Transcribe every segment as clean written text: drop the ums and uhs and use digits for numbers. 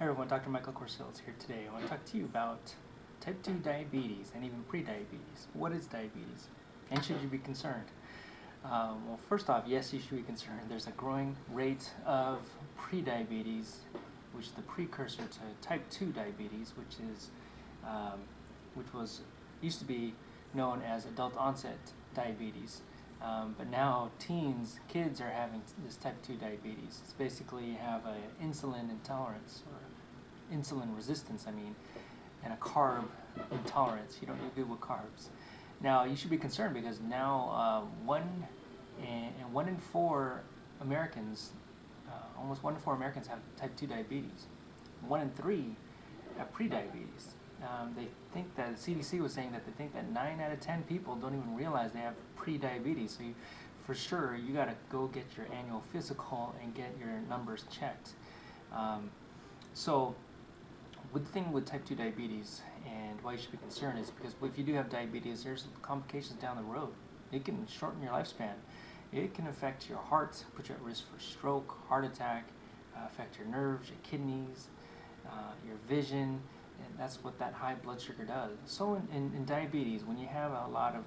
Hey everyone, Dr. Michael Corsillas here today. I want to talk to you about type 2 diabetes and even pre-diabetes. What is diabetes? And should you be concerned? Well, first off, yes, you should be concerned. There's a growing rate of pre-diabetes, which is the precursor to type 2 diabetes, which used to be known as adult onset diabetes. But now kids are having this type 2 diabetes. It's basically you have an insulin intolerance, or insulin resistance, and a carb intolerance. You don't do good with carbs. Now, you should be concerned because now one in four Americans, almost 1 in 4 Americans have type 2 diabetes. 1 in 3 have pre-diabetes. They think that the CDC was saying that they think that 9 out of 10 people don't even realize they have pre-diabetes. So for sure, you got to go get your annual physical and get your numbers checked. So the thing with type 2 diabetes and why you should be concerned is because if you do have diabetes, there's complications down the road. It can shorten your lifespan. It can affect your heart, put you at risk for stroke, heart attack, affect your nerves, your kidneys, your vision, and that's what that high blood sugar does. So in diabetes, when you have a lot of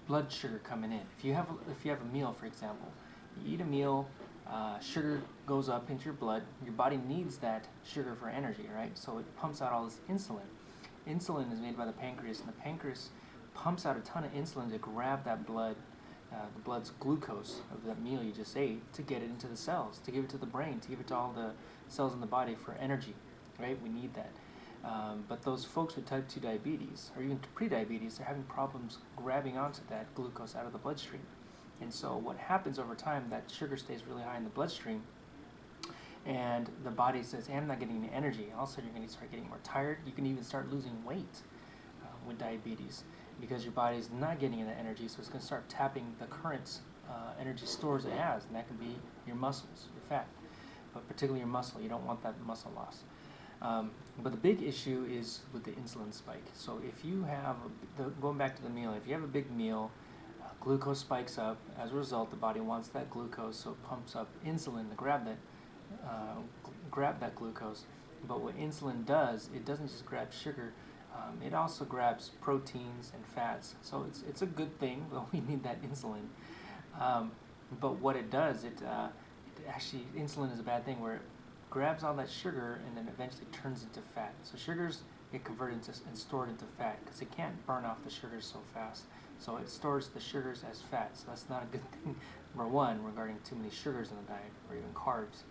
blood sugar coming in, if you have a meal, for example, you eat a meal, sugar goes up into your blood. Your body needs that sugar for energy, right? So it pumps out all this insulin. Insulin is made by the pancreas, and the pancreas pumps out a ton of insulin to grab that blood, the blood's glucose of that meal you just ate, to get it into the cells, to give it to the brain, to give it to all the cells in the body for energy, right? We need that. But those folks with type 2 diabetes, or even pre-diabetes, they're having problems grabbing onto that glucose out of the bloodstream. And so what happens over time, that sugar stays really high in the bloodstream, and the body says, hey, I'm not getting any energy. All of a sudden, you're going to start getting more tired. You can even start losing weight with diabetes because your body is not getting the energy, so it's going to start tapping the current energy stores it has, and that can be your muscles, your fat, but particularly your muscle. You don't want that muscle loss. But the big issue is with the insulin spike. So if you have, going back to the meal, if you have a big meal, glucose spikes up. As a result, the body wants that glucose, so it pumps up insulin to grab that glucose. But what insulin does, it doesn't just grab sugar, it also grabs proteins and fats. So it's a good thing, but we need that insulin. But what it does, it actually, insulin is a bad thing where it grabs all that sugar and then eventually turns into fat. So sugars get converted and stored into fat because it can't burn off the sugars so fast. So it stores the sugars as fat. So that's not a good thing, number one, regarding too many sugars in the diet or even carbs.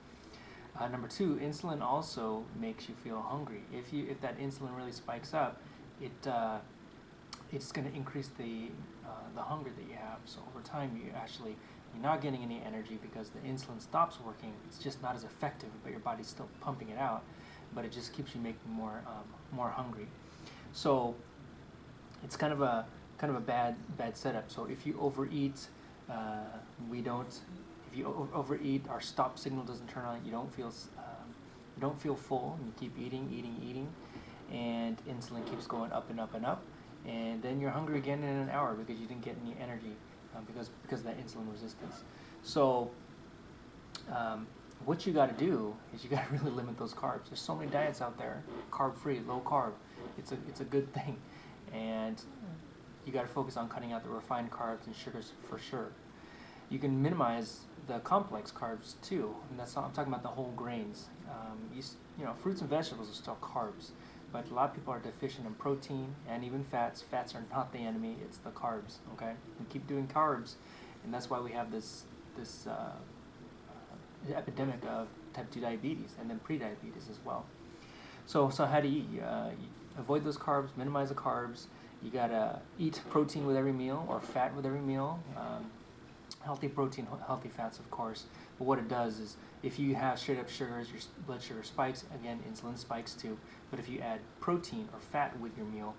Number two, insulin also makes you feel hungry. If that insulin really spikes up, it's going to increase the hunger that you have. So over time, you're not getting any energy because the insulin stops working. It's just not as effective, but your body's still pumping it out. But it just keeps you making more hungry. So it's kind of a bad setup. So if you overeat, if you overeat, our stop signal doesn't turn on. You don't feel full, and you keep eating, and insulin keeps going up and up and up, and then you're hungry again in an hour because you didn't get any energy because of that insulin resistance. So what you got to do is you got to really limit those carbs. There's so many diets out there, carb-free, low carb. It's a good thing, and you got to focus on cutting out the refined carbs and sugars for sure. You can minimize the complex carbs too, and I'm talking about the whole grains. Fruits and vegetables are still carbs, but a lot of people are deficient in protein and even fats. Fats are not the enemy; it's the carbs. Okay, we keep doing carbs, and that's why we have this epidemic of type 2 diabetes and then pre-diabetes as well. So how do you eat? You avoid those carbs, minimize the carbs. You gotta eat protein with every meal, or fat with every meal. Healthy protein, healthy fats, of course. But what it does is, if you have straight up sugars, your blood sugar spikes. Again, insulin spikes too. But if you add protein or fat with your meal,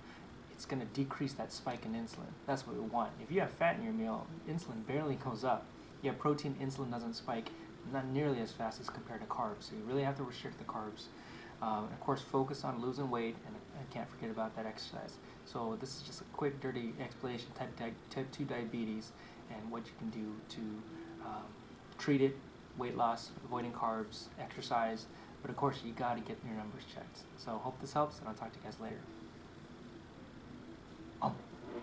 it's going to decrease that spike in insulin. That's what we want. If you have fat in your meal, insulin barely goes up. You have protein, insulin doesn't spike, not nearly as fast as compared to carbs. So you really have to restrict the carbs. And of course, focus on losing weight, and I can't forget about that exercise. So this is just a quick, dirty explanation, type 2 diabetes, and what you can do to treat it: weight loss, avoiding carbs, exercise, But of course, you got to get your numbers checked. So hope this helps, and I'll talk to you guys later.